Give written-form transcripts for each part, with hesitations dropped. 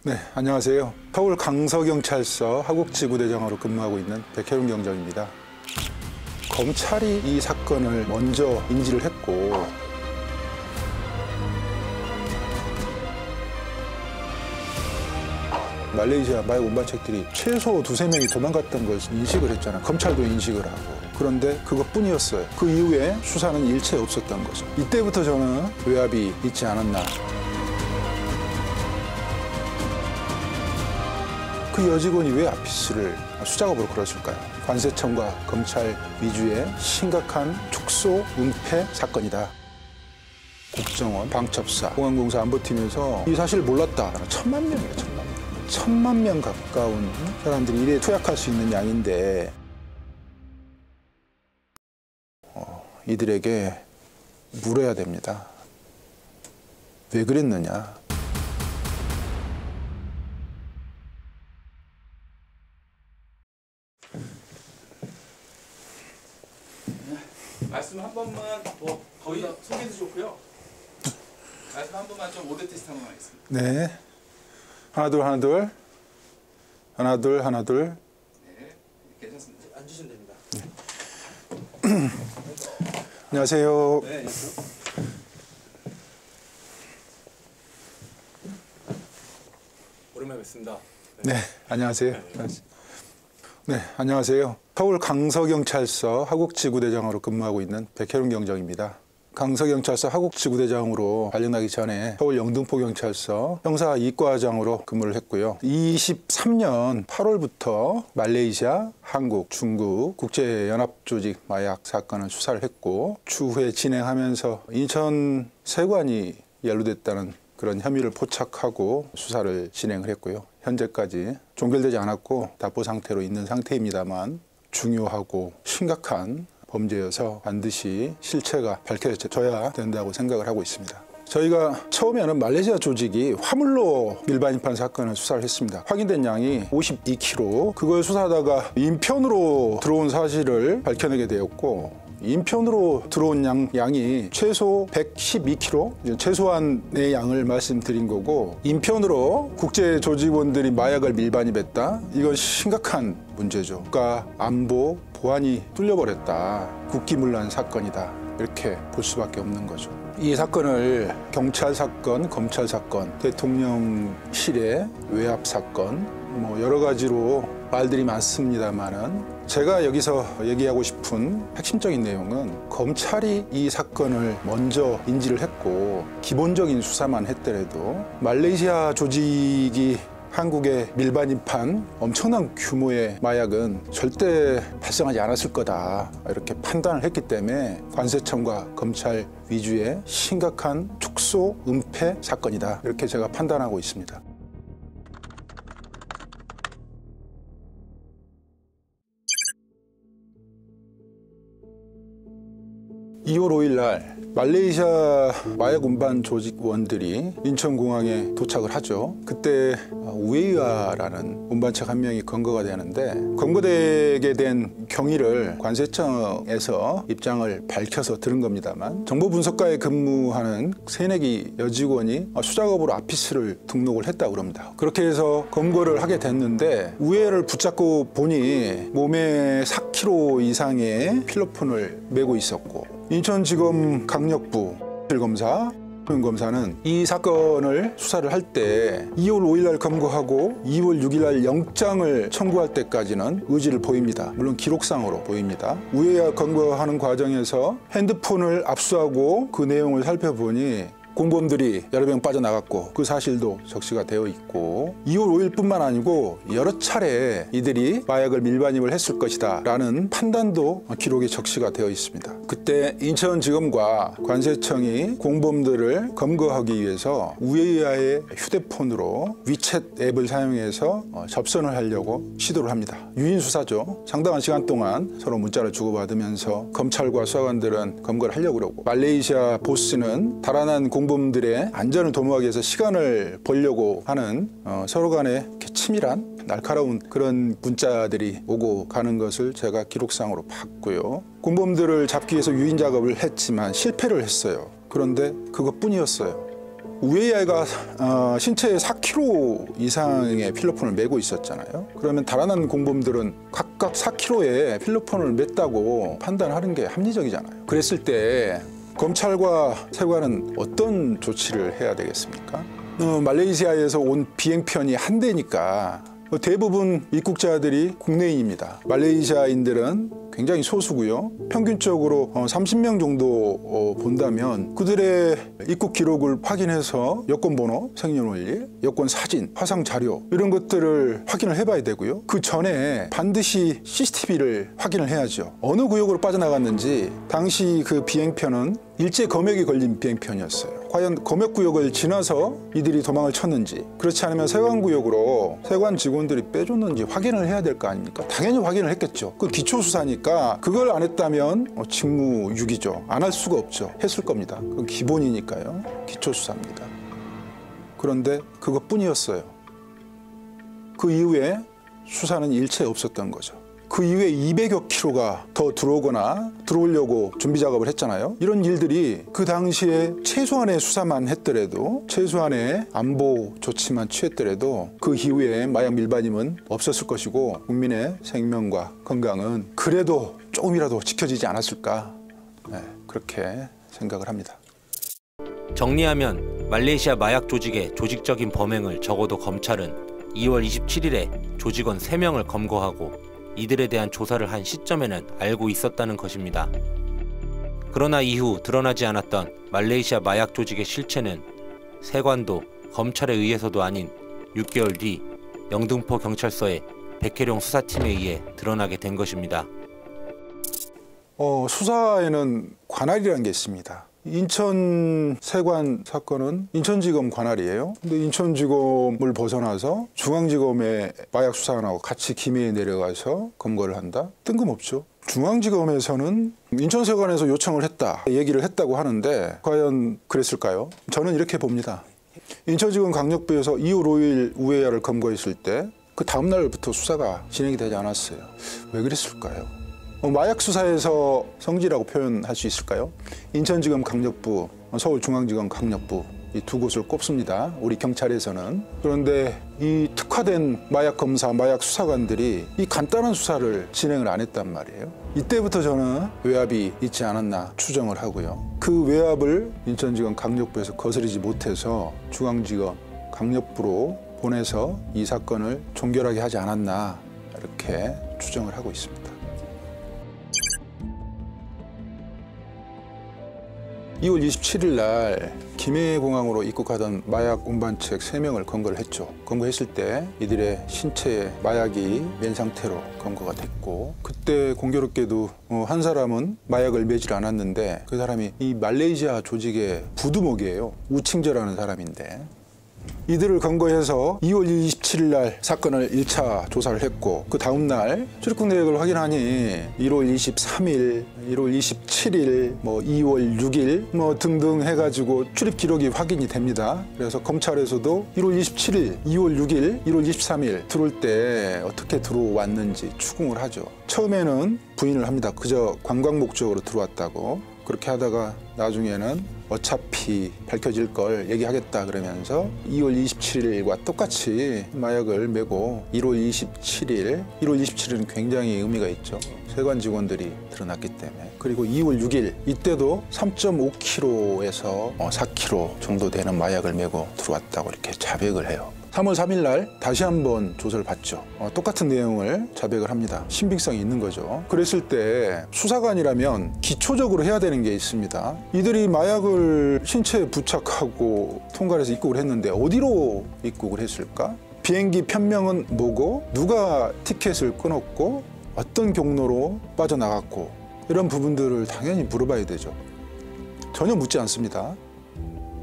네, 안녕하세요. 서울 강서경찰서 하곡지구대장으로 근무하고 있는 백혜룡 경장입니다. 검찰이 이 사건을 먼저 인지를 했고 말레이시아 마약 운반책들이 최소 두세 명이 도망갔던 걸 인식을 했잖아요. 검찰도 인식을 하고. 그런데 그것뿐이었어요. 그 이후에 수사는 일체 없었던 거죠. 이때부터 저는 외압이 있지 않았나. 그 여직원이 왜 아피스를 수작업으로 걸었을까요? 관세청과 검찰 위주의 심각한 축소 은폐 사건이다. 국정원, 방첩사, 공안공사 안보팀에서 이 사실을 몰랐다. 1000만 명이에요, 1000만 명. 1000만 명 가까운 사람들이 일에 투약할 수 있는 양인데 이들에게 물어야 됩니다. 왜 그랬느냐? 말씀 한 번만 거의 소개도 좋고요. 말씀 한 번만 좀 오대 테스트 한 번만 하겠습니다. 네. 하나 둘 하나 둘 하나 둘 하나 둘. 네, 괜찮습니다. 앉으시면 됩니다. 네. 안녕하세요. 네, 안녕하세요. 오랜만에 뵙습니다. 네, 안녕하세요. 네, 안녕하세요. 서울 강서경찰서 하곡지구대장으로 근무하고 있는 백혜룡 경장입니다. 강서경찰서 하곡지구대장으로 발령나기 전에 서울 영등포경찰서 형사 이과장으로 근무를 했고요. 23년 8월부터 말레이시아, 한국, 중국 국제연합조직 마약 사건을 수사를 했고 추후에 진행하면서 인천 세관이 연루됐다는 그런 혐의를 포착하고 수사를 진행을 했고요. 현재까지 종결되지 않았고 답보 상태로 있는 상태입니다만 중요하고 심각한 범죄여서 반드시 실체가 밝혀져야 된다고 생각을 하고 있습니다. 저희가 처음에는 말레이시아 조직이 화물로 밀반입한 사건을 수사를 했습니다. 확인된 양이 52kg. 그걸 수사하다가 인편으로 들어온 사실을 밝혀내게 되었고 인편으로 들어온 양이 최소 112kg, 최소한의 양을 말씀드린 거고 인편으로 국제 조직원들이 마약을 밀반입했다. 이건 심각한 문제죠. 국가 안보 보안이 뚫려버렸다. 국기문란 사건이다. 이렇게 볼 수밖에 없는 거죠. 이 사건을 경찰 사건, 검찰 사건, 대통령실의 외압 사건 여러 가지로 말들이 많습니다만은 제가 여기서 얘기하고 싶은 핵심적인 내용은 검찰이 이 사건을 먼저 인지를 했고 기본적인 수사만 했더라도 말레이시아 조직이 한국에 밀반입한 엄청난 규모의 마약은 절대 발생하지 않았을 거다 이렇게 판단을 했기 때문에 관세청과 검찰 위주의 심각한 축소 은폐 사건이다 이렇게 제가 판단하고 있습니다. 2월 5일 날 말레이시아 마약 운반 조직원들이 인천공항에 도착을 하죠. 그때 우에이아라는 운반책 한 명이 검거가 되는데 검거되게 된 경위를 관세청에서 입장을 밝혀서 들은 겁니다만 정보 분석과에 근무하는 새내기 여직원이 수작업으로 아피스를 등록을 했다고 그럽니다. 그렇게 해서 검거를 하게 됐는데 우에이아를 붙잡고 보니 몸에 4kg 이상의 필로폰을 메고 있었고 인천지검 강력부 검사 검사는 이 사건을 수사를 할 때 2월 5일 날 검거하고 2월 6일 날 영장을 청구할 때까지는 의지를 보입니다. 물론 기록상으로 보입니다. 우에이아 검거하는 과정에서 핸드폰을 압수하고 그 내용을 살펴보니 공범들이 여러 명 빠져나갔고 그 사실도 적시가 되어 있고 2월 5일 뿐만 아니고 여러 차례 이들이 마약을 밀반입을 했을 것이다 라는 판단도 기록에 적시가 되어 있습니다. 그때 인천지검과 관세청이 공범들을 검거하기 위해서 우에이아의 휴대폰으로 위챗 앱을 사용해서 접선을 하려고 시도를 합니다. 유인수사죠. 상당한 시간 동안 서로 문자를 주고받으면서 검찰과 수사관들은 검거를 하려고 그러고 말레이시아 보스는 달아난 공범들의 안전을 도모하기 위해서 시간을 벌려고 하는 서로 간의 치밀한 날카로운 그런 문자들이 오고 가는 것을 제가 기록상으로 봤고요. 공범들을 잡기 위해서 유인 작업을 했지만 실패를 했어요. 그런데 그것뿐이었어요. 우에야가 신체에 4kg 이상의 필로폰을 메고 있었잖아요. 그러면 달아난 공범들은 각각 4kg의 필로폰을 맸다고 판단하는 게 합리적이잖아요. 그랬을 때 검찰과 세관은 어떤 조치를 해야 되겠습니까? 말레이시아에서 온 비행편이 한 대니까 대부분 입국자들이 국내인입니다. 말레이시아인들은 굉장히 소수고요. 평균적으로 30명 정도 본다면 그들의 입국 기록을 확인해서 여권 번호, 생년월일, 여권 사진, 화상 자료 이런 것들을 확인을 해봐야 되고요. 그 전에 반드시 CCTV를 확인을 해야죠. 어느 구역으로 빠져나갔는지 당시 그 비행편은 일제 검역이 걸린 비행편이었어요. 과연 검역구역을 지나서 이들이 도망을 쳤는지, 그렇지 않으면 세관구역으로 세관 직원들이 빼줬는지 확인을 해야 될 거 아닙니까? 당연히 확인을 했겠죠. 그 기초수사니까 그걸 안 했다면 직무유기죠. 안 할 수가 없죠. 했을 겁니다. 그건 기본이니까요. 기초수사입니다. 그런데 그것뿐이었어요. 그 이후에 수사는 일체 없었던 거죠. 그 이후에 200여 킬로가 더 들어오거나 들어오려고 준비 작업을 했잖아요. 이런 일들이 그 당시에 최소한의 수사만 했더라도, 최소한의 안보 조치만 취했더라도 그 이후에 마약 밀반임은 없었을 것이고 국민의 생명과 건강은 그래도 조금이라도 지켜지지 않았을까, 그렇게 생각을 합니다. 정리하면 말레이시아 마약 조직의 조직적인 범행을 적어도 검찰은 2월 27일에 조직원 3명을 검거하고 이들에 대한 조사를 한 시점에는 알고 있었다는 것입니다. 그러나 이후 드러나지 않았던 말레이시아 마약 조직의 실체는 세관도 검찰에 의해서도 아닌 6개월 뒤 영등포 경찰서의 백혜룡 수사팀에 의해 드러나게 된 것입니다. 수사에는 관할이라는 게 있습니다. 인천 세관 사건은 인천지검 관할이에요. 근데 인천지검을 벗어나서 중앙지검의 마약 수사관하고 같이 김해에 내려가서 검거를 한다? 뜬금없죠. 중앙지검에서는 인천세관에서 요청을 했다, 얘기를 했다고 하는데 과연 그랬을까요? 저는 이렇게 봅니다. 인천지검 강력부에서 2월 5일 우에야를 검거했을 때 그 다음 날부터 수사가 진행이 되지 않았어요. 왜 그랬을까요? 마약 수사에서 성지라고 표현할 수 있을까요? 인천지검 강력부, 서울중앙지검 강력부, 이 두 곳을 꼽습니다. 우리 경찰에서는. 그런데 이 특화된 마약 검사, 마약 수사관들이 이 간단한 수사를 진행을 안 했단 말이에요. 이때부터 저는 외압이 있지 않았나 추정을 하고요. 그 외압을 인천지검 강력부에서 거스르지 못해서 중앙지검 강력부로 보내서 이 사건을 종결하게 하지 않았나, 이렇게 추정을 하고 있습니다. 2월 27일 날 김해공항으로 입국하던 마약 운반책 3명을 검거를 했죠. 검거했을 때 이들의 신체에 마약이 맨 상태로 검거가 됐고, 그때 공교롭게도 한 사람은 마약을 매질 않았는데 그 사람이 이 말레이시아 조직의 부두목이에요. 우칭저라는 사람인데, 이들을 검거해서 2월 27일 날 사건을 1차 조사를 했고, 그 다음 날 출입국 내역을 확인하니 1월 23일, 1월 27일, 2월 6일 등등 해가지고 출입 기록이 확인이 됩니다. 그래서 검찰에서도 1월 27일, 2월 6일, 1월 23일 들어올 때 어떻게 들어왔는지 추궁을 하죠. 처음에는 부인을 합니다. 그저 관광 목적으로 들어왔다고. 그렇게 하다가 나중에는 어차피 밝혀질 걸 얘기하겠다 그러면서 2월 27일과 똑같이 마약을 메고 1월 27일은 굉장히 의미가 있죠. 세관 직원들이 드러났기 때문에. 그리고 2월 6일 이때도 3.5kg에서 4kg 정도 되는 마약을 메고 들어왔다고 이렇게 자백을 해요. 3월 3일 날 다시 한번 조사를 받죠. 똑같은 내용을 자백을 합니다. 신빙성이 있는 거죠. 그랬을 때 수사관이라면 기초적으로 해야 되는 게 있습니다. 이들이 마약을 신체에 부착하고 통과해서 입국을 했는데 어디로 입국을 했을까? 비행기 편명은 뭐고, 누가 티켓을 끊었고, 어떤 경로로 빠져나갔고, 이런 부분들을 당연히 물어봐야 되죠. 전혀 묻지 않습니다.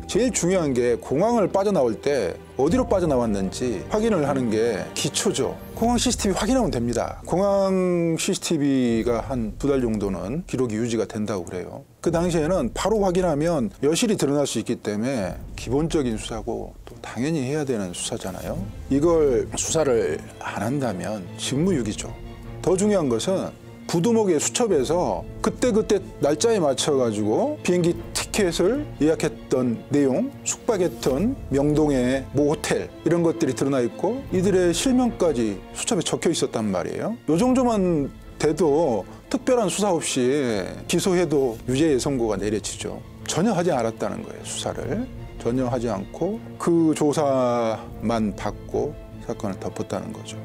제일 중요한 게 공항을 빠져나올 때 어디로 빠져나왔는지 확인을 하는 게 기초죠. 공항 CCTV 확인하면 됩니다. 공항 CCTV가 한 2달 정도는 기록이 유지가 된다고 그래요. 그 당시에는 바로 확인하면 여실히 드러날 수 있기 때문에 기본적인 수사고 또 당연히 해야 되는 수사잖아요. 이걸 수사를 안 한다면 직무유기죠. 더 중요한 것은 부두목의 수첩에서 그때그때 날짜에 맞춰가지고 비행기 티켓을 예약했던 내용, 숙박했던 명동의 모 호텔 이런 것들이 드러나 있고 이들의 실명까지 수첩에 적혀 있었단 말이에요. 요 정도만 돼도 특별한 수사 없이 기소해도 유죄의 선고가 내려지죠. 전혀 하지 않았다는 거예요, 수사를. 전혀 하지 않고 그 조사만 받고 사건을 덮었다는 거죠.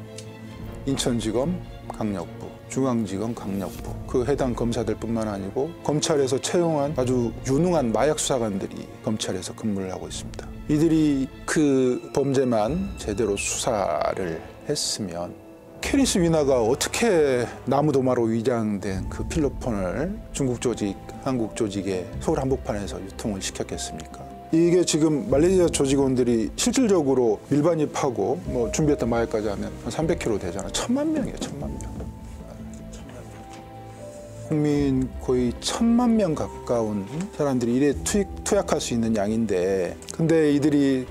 인천지검 강력부, 중앙지검 강력부, 그 해당 검사들뿐만 아니고 검찰에서 채용한 아주 유능한 마약 수사관들이 검찰에서 근무를 하고 있습니다. 이들이 그 범죄만 제대로 수사를 했으면 캐리스 위나가 어떻게 나무도마로 위장된 그 필로폰을 중국 조직, 한국 조직의 서울 한복판에서 유통을 시켰겠습니까? 이게 지금 말레이시아 조직원들이 실질적으로 밀반입하고 뭐 준비했던 마약까지 하면 한 300kg 되잖아. 1000만 명이에요, 1000만 명. 국민 거의 1000만 명 가까운 사람들이 이래 투약할 수 있는 양인데, 근데 이들이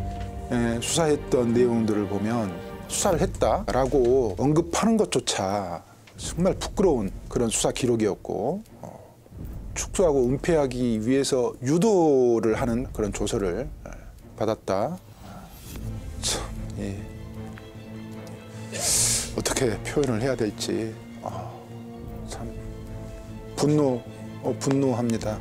수사했던 내용들을 보면 수사를 했다라고 언급하는 것조차 정말 부끄러운 그런 수사 기록이었고, 축소하고 은폐하기 위해서 유도를 하는 그런 조서를 받았다. 참, 예. 어떻게 표현을 해야 될지 참 분노합니다.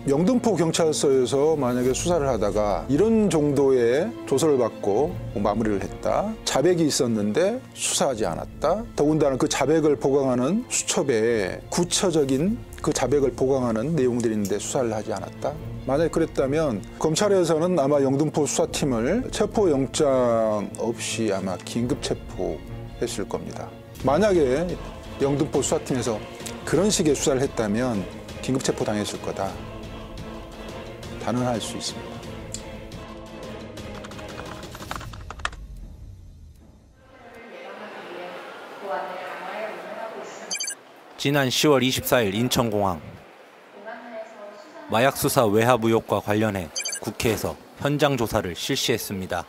영등포 경찰서에서 만약에 수사를 하다가 이런 정도의 조서를 받고 마무리를 했다. 자백이 있었는데 수사하지 않았다. 더군다나 그 자백을 보강하는 수첩에 구체적인 그 자백을 보강하는 내용들이 있는데 수사를 하지 않았다. 만약에 그랬다면 검찰에서는 아마 영등포 수사팀을 체포영장 없이 아마 긴급 체포했을 겁니다. 만약에 영등포 수사팀에서 그런 식의 수사를 했다면 긴급 체포 당했을 거다. 단언할 수 있습니다. 지난 10월 24일 인천공항. 마약 수사 외압 의혹과 관련해 국회에서 현장 조사를 실시했습니다.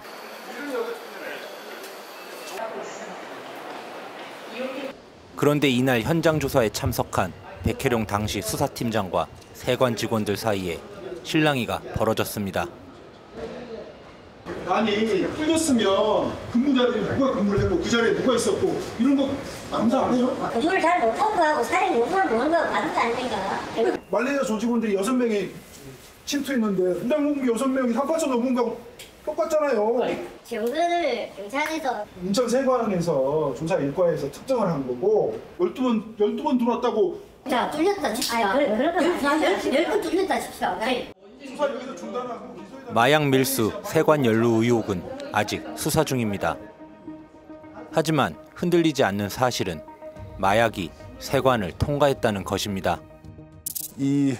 그런데 이날 현장 조사에 참석한 백혜룡 당시 수사팀장과 세관 직원들 사이에 실랑이가 벌어졌습니다. 아니 풀렸으면 근무자들이 누가 근무를 했고 그 자리에 누가 있었고 이런 거 암사 안 해요? 근무를 잘 못한 거하고 사람이 못하는 거는 맞는 거 아닙니까? 말레이시아 조직원들이 6명이 침투했는데 분당 공무 6명이 상파선 넘은 거하고 똑같잖아요. 증거를 경찰에서 인천 세관에서 조사 일과에서 특정을 한 거고 12번 들어왔다고. 자 뚫렸다 칩시다. 그렇게 말씀하세요. 10번 뚫렸다 칩시다. 수사 여기서 중단하고 기소해달라고. 마약 밀수, 세관 연루 의혹은 아직 수사 중입니다. 하지만 흔들리지 않는 사실은 마약이 세관을 통과했다는 것입니다. 이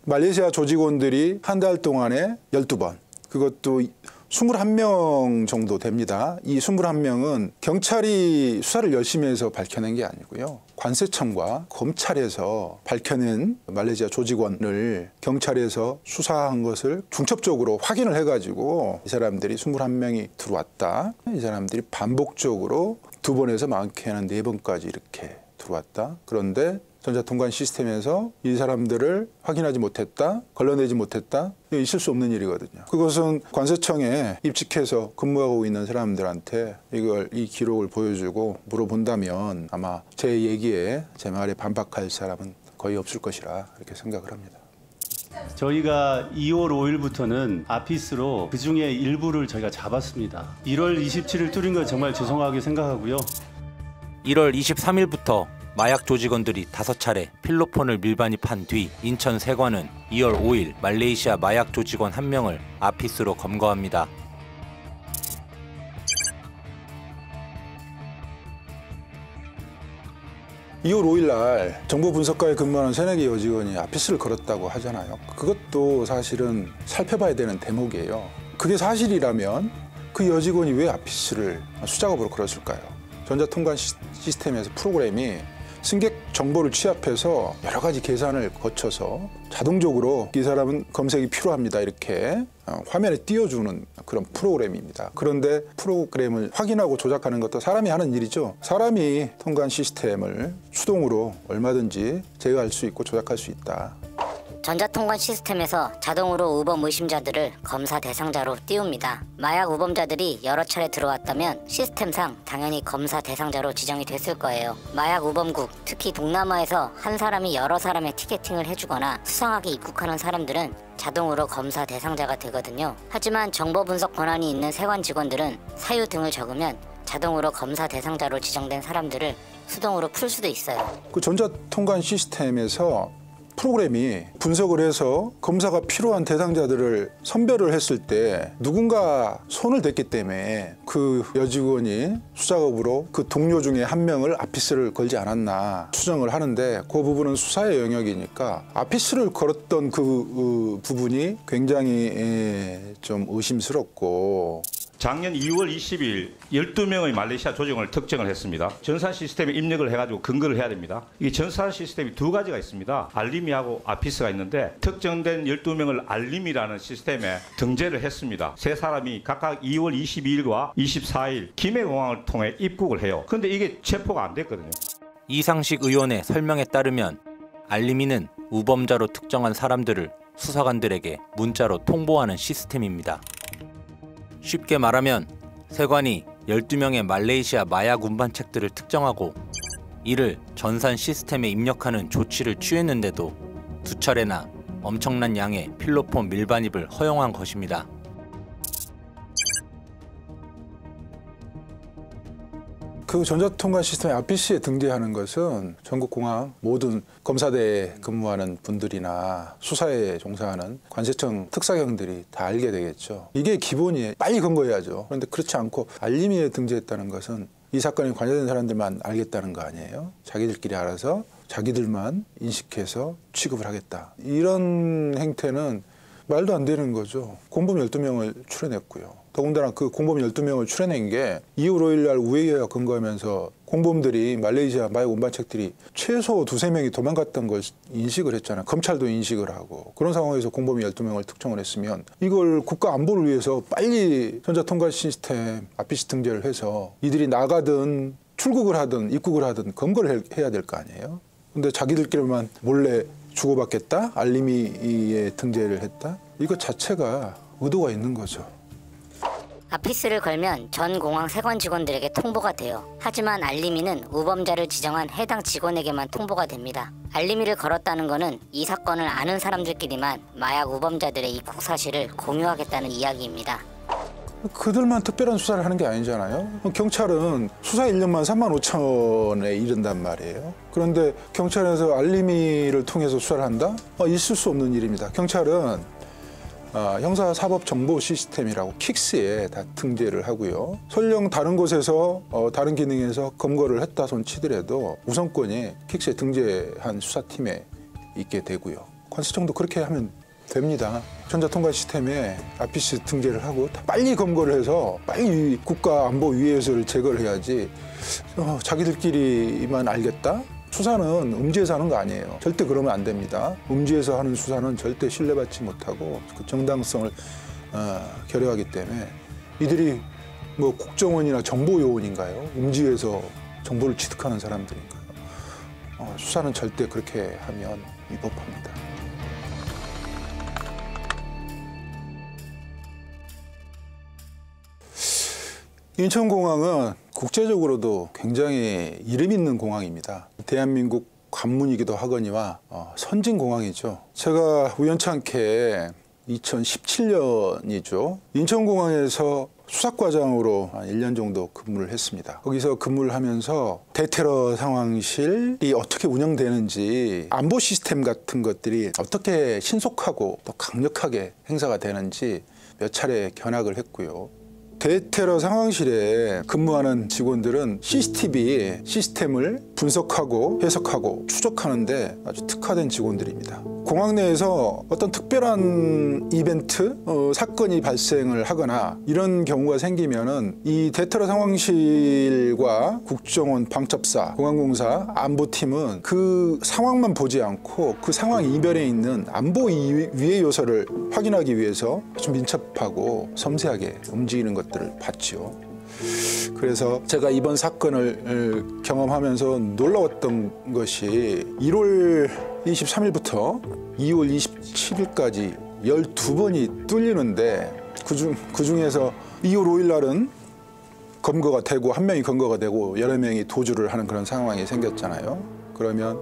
말레이시아 조직원들이 한 달 동안에 12번, 그것도 21명 정도 됩니다. 이 21명은 경찰이 수사를 열심히 해서 밝혀낸 게 아니고요. 관세청과 검찰에서 밝혀낸 말레이시아 조직원을 경찰에서 수사한 것을 중첩적으로 확인을 해가지고 이 사람들이 21명이 들어왔다. 이 사람들이 반복적으로 2번에서 많게는 4번까지 이렇게 들어왔다. 그런데 전자통관 시스템에서 이 사람들을 확인하지 못했다, 걸러내지 못했다, 이거 있을 수 없는 일이거든요. 그것은 관세청에 입직해서 근무하고 있는 사람들한테 이 기록을 보여주고 물어본다면 아마 제 얘기에, 제 말에 반박할 사람은 거의 없을 것이라 이렇게 생각을 합니다. 저희가 2월 5일부터는 아피스로 그중에 일부를 저희가 잡았습니다. 1월 27일 뚫린 건 정말 죄송하게 생각하고요. 1월 23일부터 마약 조직원들이 5차례 필로폰을 밀반입한 뒤 인천 세관은 2월 5일 말레이시아 마약 조직원 1명을 아피스로 검거합니다. (2월 5일) 날 정보분석과에 근무하는 3-4개 여직원이 아피스를 걸었다고 하잖아요. 그것도 사실은 살펴봐야 되는 대목이에요. 그게 사실이라면 그 여직원이 왜 아피스를 수작업으로 걸었을까요? 전자통관 시스템에서 프로그램이 승객 정보를 취합해서 여러 가지 계산을 거쳐서 자동적으로 이 사람은 검색이 필요합니다 이렇게 화면에 띄워주는 그런 프로그램입니다. 그런데 프로그램을 확인하고 조작하는 것도 사람이 하는 일이죠. 사람이 통관 시스템을 수동으로 얼마든지 제어할 수 있고 조작할 수 있다. 전자통관 시스템에서 자동으로 우범 의심자들을 검사 대상자로 띄웁니다. 마약 우범자들이 여러 차례 들어왔다면 시스템상 당연히 검사 대상자로 지정이 됐을 거예요. 마약 우범국, 특히 동남아에서 한 사람이 여러 사람의 티켓팅을 해주거나 수상하게 입국하는 사람들은 자동으로 검사 대상자가 되거든요. 하지만 정보 분석 권한이 있는 세관 직원들은 사유 등을 적으면 자동으로 검사 대상자로 지정된 사람들을 수동으로 풀 수도 있어요. 그 전자통관 시스템에서 프로그램이 분석을 해서 검사가 필요한 대상자들을 선별을 했을 때 누군가 손을 댔기 때문에 그 여직원이 수작업으로 그 동료 중에 한 명을 아피스를 걸지 않았나 추정을 하는데 그 부분은 수사의 영역이니까 아피스를 걸었던 그 부분이 굉장히 좀 의심스럽고 작년 2월 20일 12명의 말레이시아 조직원을 특정을 했습니다. 전산 시스템에 입력을 해가지고 근거를 해야 됩니다. 이 전산 시스템이 두 가지가 있습니다. 알림이하고 아피스가 있는데 특정된 12명을 알림이라는 시스템에 등재를 했습니다. 세 사람이 각각 2월 22일과 24일 김해공항을 통해 입국을 해요. 그런데 이게 체포가 안 됐거든요. 이상식 의원의 설명에 따르면 알림이는 우범자로 특정한 사람들을 수사관들에게 문자로 통보하는 시스템입니다. 쉽게 말하면 세관이 12명의 말레이시아 마약 운반책들을 특정하고 이를 전산 시스템에 입력하는 조치를 취했는데도 두 차례나 엄청난 양의 필로폰 밀반입을 허용한 것입니다. 그 전자통관 시스템 아피스에 등재하는 것은 전국 공항 모든 검사대에 근무하는 분들이나 수사에 종사하는 관세청 특사경들이 다 알게 되겠죠. 이게 기본이에요. 빨리 검거해야죠. 그런데 그렇지 않고 알림이에 등재했다는 것은 이 사건에 관여된 사람들만 알겠다는 거 아니에요. 자기들끼리 알아서 자기들만 인식해서 취급을 하겠다. 이런 행태는 말도 안 되는 거죠. 공범 12명을 출연했고요. 더군다나 그 공범 12명을 출연한 게 2월 5일 날 우회계가 근거하면서 공범들이 말레이시아 마약 운반책들이 최소 2~3명이 도망갔던 걸 인식을 했잖아요. 검찰도 인식을 하고. 그런 상황에서 공범이 12명을 특정을 했으면 이걸 국가 안보를 위해서 빨리 전자통관 시스템 아피스 등재를 해서 이들이 나가든 출국을 하든 입국을 하든 검거를 해야 될 거 아니에요. 근데 자기들끼리만 몰래 주고받겠다? 알림이에 등재를 했다? 이거 자체가 의도가 있는 거죠. 아피스를 걸면 전 공항 세관 직원들에게 통보가 돼요. 하지만 알림이는 우범자를 지정한 해당 직원에게만 통보가 됩니다. 알림이를 걸었다는 거는 이 사건을 아는 사람들끼리만 마약 우범자들의 입국 사실을 공유하겠다는 이야기입니다. 그들만 특별한 수사를 하는 게 아니잖아요. 경찰은 수사 인력만 35,000에 이른단 말이에요. 그런데 경찰에서 알림이를 통해서 수사를 한다? 있을 수 없는 일입니다. 경찰은 형사사법정보 시스템이라고 킥스에 다 등재를 하고요. 설령 다른 곳에서 다른 기능에서 검거를 했다 손 치더라도 우선권이 킥스에 등재한 수사팀에 있게 되고요. 관세청도 그렇게 하면 됩니다. 전자통관 시스템에 아피스 등재를 하고 빨리 검거를 해서 빨리 국가안보위해서를 제거를 해야지 자기들끼리만 알겠다? 수사는 음지에서 하는 거 아니에요. 절대 그러면 안 됩니다. 음지에서 하는 수사는 절대 신뢰받지 못하고 그 정당성을 결여하기 때문에 이들이 뭐 국정원이나 정보요원인가요? 음지에서 정보를 취득하는 사람들인가요? 수사는 절대 그렇게 하면 위법합니다. 인천공항은 국제적으로도 굉장히 이름 있는 공항입니다. 대한민국 관문이기도 하거니와 선진공항이죠. 제가 우연찮게 2017년이죠. 인천공항에서 수사과장으로 한 1년 정도 근무를 했습니다. 거기서 근무를 하면서 대테러 상황실이 어떻게 운영되는지 안보 시스템 같은 것들이 어떻게 신속하고 또 강력하게 행사가 되는지 몇 차례 견학을 했고요. 대테러 상황실에 근무하는 직원들은 CCTV 시스템을 분석하고 해석하고 추적하는데 아주 특화된 직원들입니다. 공항 내에서 어떤 특별한 이벤트, 사건이 발생을 하거나 이런 경우가 생기면은 이 대테러 상황실과 국정원, 방첩사, 공항공사, 안보팀은 그 상황만 보지 않고 그 상황 이변에 있는 안보 위의 요소를 확인하기 위해서 아주 민첩하고 섬세하게 움직이는 것들을 봤죠. 그래서 제가 이번 사건을 경험하면서 놀라웠던 것이 1월 23일부터 2월 27일까지 12번이 뚫리는데 그중에서 2월 5일 날은 검거가 되고 한 명이 검거가 되고 여러 명이 도주를 하는 그런 상황이 생겼잖아요. 그러면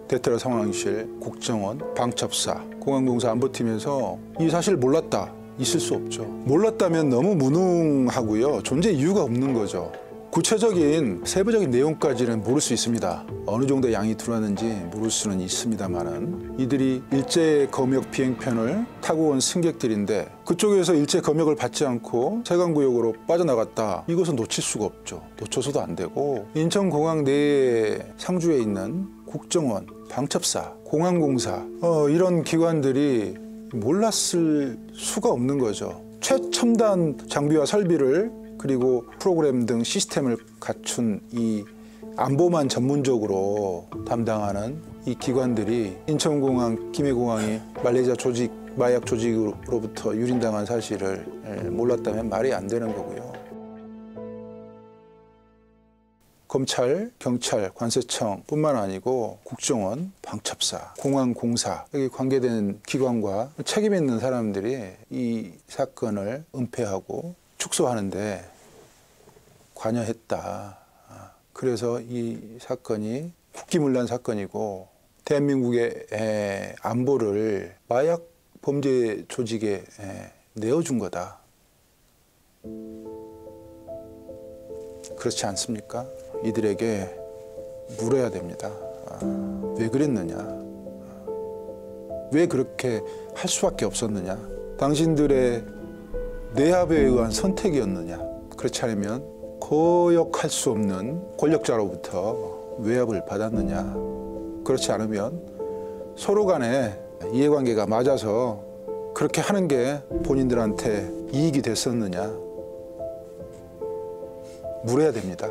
대테러 상황실, 국정원, 방첩사, 공항공사 안보팀에서 이 사실을 몰랐다. 있을 수 없죠. 몰랐다면 너무 무능하고요. 존재 이유가 없는 거죠. 구체적인 세부적인 내용까지는 모를 수 있습니다. 어느 정도 양이 들어왔는지 모를 수는 있습니다만은 이들이 일제 검역 비행편을 타고 온 승객들인데 그쪽에서 일제 검역을 받지 않고 세관구역으로 빠져나갔다. 이것은 놓칠 수가 없죠. 놓쳐서도 안 되고 인천공항 내에 상주에 있는 국정원, 방첩사, 공항공사 이런 기관들이 몰랐을 수가 없는 거죠. 최첨단 장비와 설비를 그리고 프로그램 등 시스템을 갖춘 이 안보만 전문적으로 담당하는 이 기관들이 인천공항, 김해공항이 말레이시아 마약 조직으로부터 유린당한 사실을 몰랐다면 말이 안 되는 거고요. 검찰, 경찰, 관세청 뿐만 아니고 국정원, 방첩사, 공항공사 여기 관계된 기관과 책임 있는 사람들이 이 사건을 은폐하고 축소하는데 관여했다. 그래서 이 사건이 국기문란 사건이고 대한민국의 안보를 마약 범죄 조직에 내어준 거다. 그렇지 않습니까? 이들에게 물어야 됩니다. 왜 그랬느냐? 왜 그렇게 할 수밖에 없었느냐? 당신들의 내합에 의한 선택이었느냐? 그렇지 않으면 거역할 수 없는 권력자로부터 외압을 받았느냐? 그렇지 않으면 서로 간에 이해관계가 맞아서 그렇게 하는 게 본인들한테 이익이 됐었느냐? 물어야 됩니다.